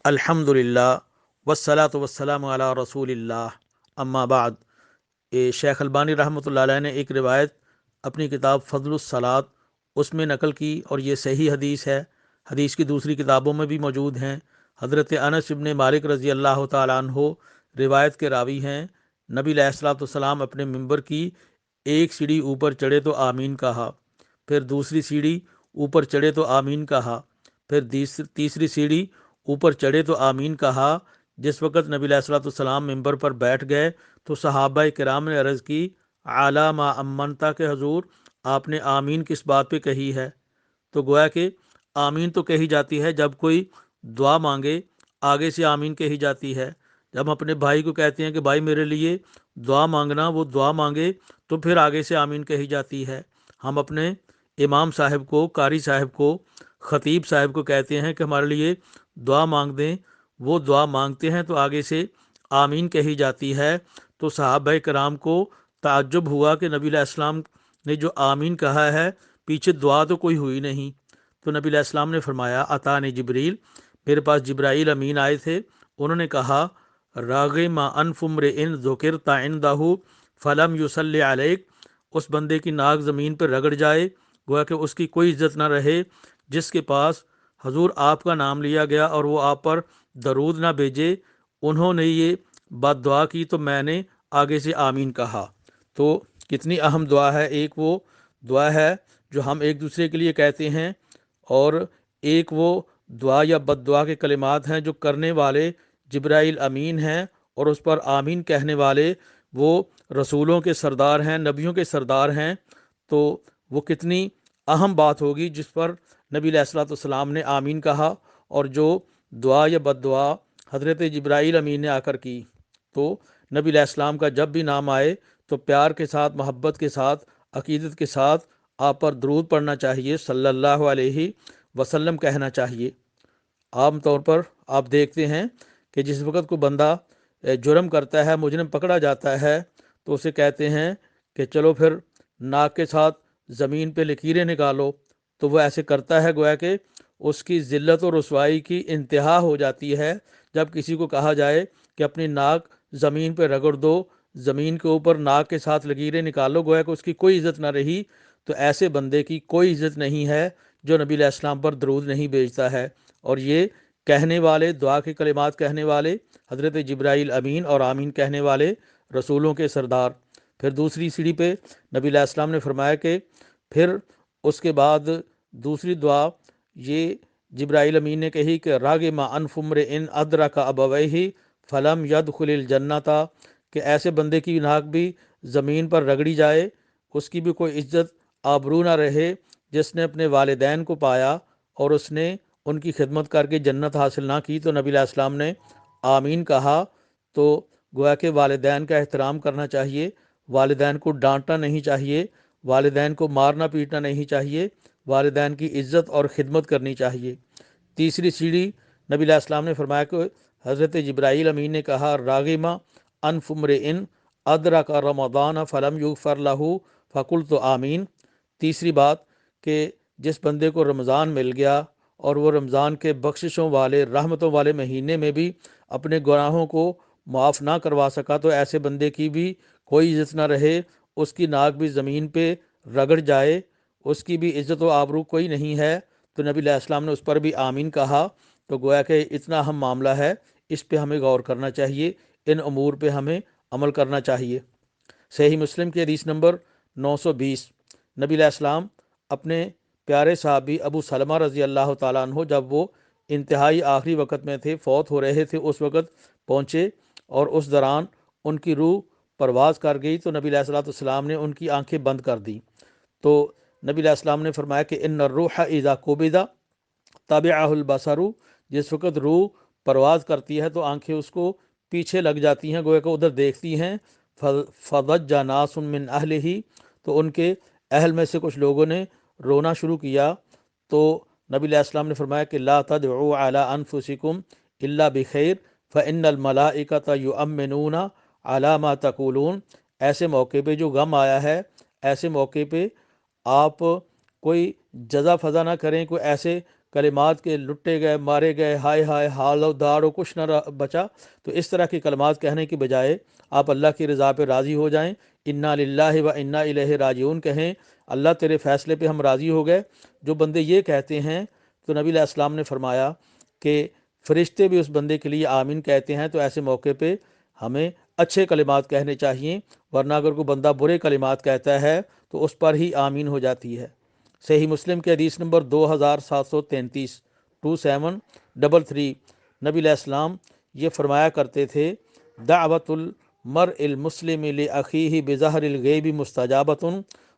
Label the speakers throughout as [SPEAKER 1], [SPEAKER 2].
[SPEAKER 1] الحمدللہ والصلاۃ والسلام علی رسول اللہ اما بعد۔ شیخ البانی رحمۃ اللہ علیہ نے ایک روایت اپنی کتاب فضل الصلاۃ اس میں نقل کی، اور یہ صحیح حدیث ہے۔ حدیث کی دوسری کتابوں میں بھی موجود ہیں۔ حضرت انس ابن مالک رضی اللہ تعالیٰ عنہ روایت کے راوی ہیں۔ نبی علیہ الصلوۃ والسلام اپنے ممبر کی ایک سیڑھی اوپر چڑھے تو آمین کہا، پھر دوسری سیڑھی اوپر چڑھے تو آمین کہا، پھر تیسری سیڑھی اوپر چڑھے تو آمین کہا۔ جس وقت نبی علیہ الصلوۃ والسلام ممبر پر بیٹھ گئے تو صحابہ کرام نے عرض کی، اعلیٰ ما امنتا کہ حضور آپ نے آمین کس بات پہ کہی ہے؟ تو گویا کہ آمین تو کہی جاتی ہے جب کوئی دعا مانگے، آگے سے آمین کہی جاتی ہے۔ جب ہم اپنے بھائی کو کہتے ہیں کہ بھائی میرے لیے دعا مانگنا، وہ دعا مانگے تو پھر آگے سے آمین کہی جاتی ہے۔ ہم اپنے امام صاحب کو، قاری صاحب کو، خطیب صاحب کو کہتے ہیں کہ ہمارے لیے دعا مانگ دیں، وہ دعا مانگتے ہیں تو آگے سے آمین کہی جاتی ہے۔ تو صحابہ کرام کو تعجب ہوا کہ نبی علیہ السلام نے جو آمین کہا ہے، پیچھے دعا تو کوئی ہوئی نہیں۔ تو نبی علیہ السلام نے فرمایا، اتانی جبریل، میرے پاس جبرائیل امین آئے تھے، انہوں نے کہا، راغم انف امرئ ذکرت عندہ فلم یصلی علیک، اس بندے کی ناک زمین پر رگڑ جائے، گویا کہ اس کی کوئی عزت نہ رہے، جس کے پاس حضور آپ کا نام لیا گیا اور وہ آپ پر درود نہ بھیجے۔ انہوں نے یہ بد دعا کی تو میں نے آگے سے آمین کہا۔ تو کتنی اہم دعا ہے۔ ایک وہ دعا ہے جو ہم ایک دوسرے کے لیے کہتے ہیں، اور ایک وہ دعا یا بد دعا کے کلمات ہیں جو کرنے والے جبرائیل امین ہیں، اور اس پر آمین کہنے والے وہ رسولوں کے سردار ہیں، نبیوں کے سردار ہیں۔ تو وہ کتنی اہم بات ہوگی جس پر نبی علیہ الصلوۃ والسلام نے آمین کہا، اور جو دعا یا بد دعا حضرت جبرائیل امین نے آ کر کی۔ تو نبی علیہ السلام کا جب بھی نام آئے تو پیار کے ساتھ، محبت کے ساتھ، عقیدت کے ساتھ آپ پر درود پڑھنا چاہیے، صلی اللہ علیہ وسلم کہنا چاہیے۔ عام طور پر آپ دیکھتے ہیں کہ جس وقت کوئی بندہ جرم کرتا ہے، مجرم پکڑا جاتا ہے، تو اسے کہتے ہیں کہ چلو پھر ناک کے ساتھ زمین پہ لکیریں نکالو، تو وہ ایسے کرتا ہے، گویا کہ اس کی ذلت و رسوائی کی انتہا ہو جاتی ہے۔ جب کسی کو کہا جائے کہ اپنی ناک زمین پہ رگڑ دو، زمین کے اوپر ناک کے ساتھ لکیریں نکالو، گویا کہ اس کی کوئی عزت نہ رہی۔ تو ایسے بندے کی کوئی عزت نہیں ہے جو نبی علیہ السلام پر درود نہیں بھیجتا ہے۔ اور یہ کہنے والے، دعا کے کلمات کہنے والے حضرت جبرائیل امین اور آمین کہنے والے رسولوں کے سردار۔ پھر دوسری سیڑھی پہ نبی علیہ السلام نے فرمایا کہ پھر اس کے بعد دوسری دعا یہ جبرائیل امین نے کہی کہ راغم انف امرئ ادرک ابویہ فلم یدخل الجنۃ، کہ ایسے بندے کی ناک بھی زمین پر رگڑی جائے، اس کی بھی کوئی عزت آبرو نہ رہے، جس نے اپنے والدین کو پایا اور اس نے ان کی خدمت کر کے جنت حاصل نہ کی۔ تو نبی علیہ السلام نے آمین کہا۔ تو گویا کہ والدین کا احترام کرنا چاہیے، والدین کو ڈانٹنا نہیں چاہیے، والدین کو مارنا پیٹنا نہیں چاہیے، والدین کی عزت اور خدمت کرنی چاہیے۔ تیسری سیڑھی نبی علیہ السلام نے فرمایا کہ حضرت جبرائیل امین نے کہا، راغم انف امرئ ادرک رمضان فلم یغفر لہ فقلت آمین۔ تیسری بات کہ جس بندے کو رمضان مل گیا اور وہ رمضان کے بخششوں والے، رحمتوں والے مہینے میں بھی اپنے گناہوں کو معاف نہ کروا سکا، تو ایسے بندے کی بھی کوئی عزت نہ رہے، اس کی ناک بھی زمین پہ رگڑ جائے، اس کی بھی عزت و آبرو کوئی نہیں ہے۔ تو نبی علیہ السلام نے اس پر بھی آمین کہا۔ تو گویا کہ اتنا اہم معاملہ ہے، اس پہ ہمیں غور کرنا چاہیے، ان امور پہ ہمیں عمل کرنا چاہیے۔ صحیح مسلم کی حدیث نمبر 920، نبی علیہ السلام اپنے پیارے صحابی ابو سلمہ رضی اللہ تعالیٰ عنہ جب وہ انتہائی آخری وقت میں تھے، فوت ہو رہے تھے، اس وقت پہنچے، اور اس دوران ان کی روح پرواز کر گئی، تو نبی علیہ الصلوۃ والسلام نے ان کی آنکھیں بند کر دیں۔ تو نبی علیہ السلام نے فرمایا کہ ان الروح اذا قبض تبعہ البصر، جس وقت روح پرواز کرتی ہے تو آنکھیں اس کو پیچھے لگ جاتی ہیں، گویا کہ ادھر دیکھتی ہیں۔ فضج ناس من اہلہ، تو ان کے اہل میں سے کچھ لوگوں نے رونا شروع کیا۔ تو نبی علیہ السلام نے فرمایا کہ لا تدعوا علی انفسکم الا بخیر فان الملائکۃ یؤمنون علی ما تقولون، ایسے موقع پہ جو غم آیا ہے، ایسے موقع پہ آپ کوئی جزا فضا نہ کریں، کوئی ایسے کلمات کے لٹے گئے، مارے گئے، ہائے ہائے حال و دار و کچھ نہ بچا، تو اس طرح کے کلمات کہنے کی بجائے آپ اللہ کی رضا پہ راضی ہو جائیں، انا للہ و انا الیہ راجعون کہیں، اللہ تیرے فیصلے پہ ہم راضی ہو گئے۔ جو بندے یہ کہتے ہیں تو نبی علیہ السلام نے فرمایا کہ فرشتے بھی اس بندے کے لیے آمین کہتے ہیں، تو ایسے موقع پہ ہمیں اچھے کلمات کہنے چاہیے، ورنہ اگر کوئی بندہ برے کلمات کہتا ہے تو اس پر ہی آمین ہو جاتی ہے۔ صحیح مسلم کے حدیث نمبر 2733 2733، نبی علیہ السلام یہ فرمایا کرتے تھے، دعوت المرء المسلم لاخیہ بظہر الغیب مستجابۃ،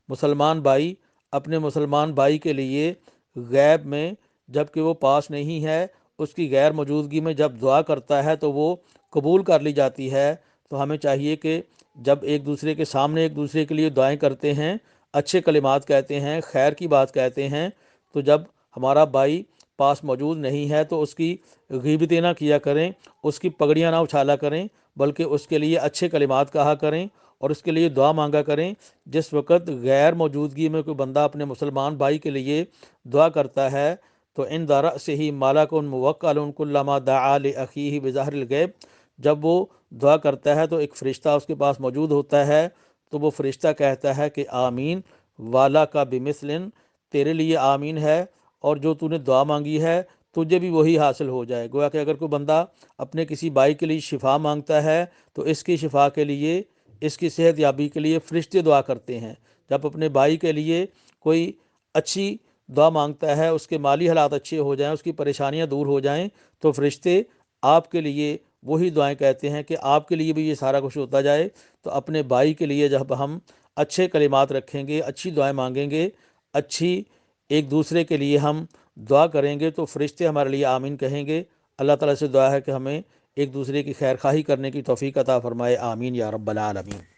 [SPEAKER 1] مسلمان بھائی اپنے مسلمان بھائی کے لیے غیب میں جب کہ وہ پاس نہیں ہے، اس کی غیر موجودگی میں جب دعا کرتا ہے تو وہ قبول کر لی جاتی ہے۔ تو ہمیں چاہیے کہ جب ایک دوسرے کے سامنے ایک دوسرے کے لیے دعائیں کرتے ہیں، اچھے کلمات کہتے ہیں، خیر کی بات کہتے ہیں، تو جب ہمارا بھائی پاس موجود نہیں ہے تو اس کی غیبتیں نہ کیا کریں، اس کی پگڑیاں نہ اچھالا کریں، بلکہ اس کے لیے اچھے کلمات کہا کریں اور اس کے لیے دعا مانگا کریں۔ جس وقت غیر موجودگی میں کوئی بندہ اپنے مسلمان بھائی کے لیے دعا کرتا ہے تو ان رأسہ ملک موکل کلما دعا لاخیہ بظہر الغیب، جب وہ دعا کرتا ہے تو ایک فرشتہ اس کے پاس موجود ہوتا ہے، تو وہ فرشتہ کہتا ہے کہ آمین والا کا بمثلن، تیرے لیے آمین ہے، اور جو تو نے دعا مانگی ہے تجھے بھی وہی حاصل ہو جائے۔ گویا کہ اگر کوئی بندہ اپنے کسی بھائی کے لیے شفا مانگتا ہے تو اس کی شفا کے لیے، اس کی صحت یابی کے لیے فرشتے دعا کرتے ہیں۔ جب اپنے بھائی کے لیے کوئی اچھی دعا مانگتا ہے، اس کے مالی حالات اچھے ہو جائیں، اس کی پریشانیاں دور ہو جائیں، تو فرشتے آپ کے لیے وہی دعائیں کہتے ہیں کہ آپ کے لیے بھی یہ سارا کچھ ہوتا جائے۔ تو اپنے بھائی کے لیے جب ہم اچھے کلمات رکھیں گے، اچھی دعائیں مانگیں گے، اچھی ایک دوسرے کے لیے ہم دعا کریں گے تو فرشتے ہمارے لیے آمین کہیں گے۔ اللہ تعالیٰ سے دعا ہے کہ ہمیں ایک دوسرے کی خیر خواہی کرنے کی توفیق عطا فرمائے، آمین یا رب العالمین۔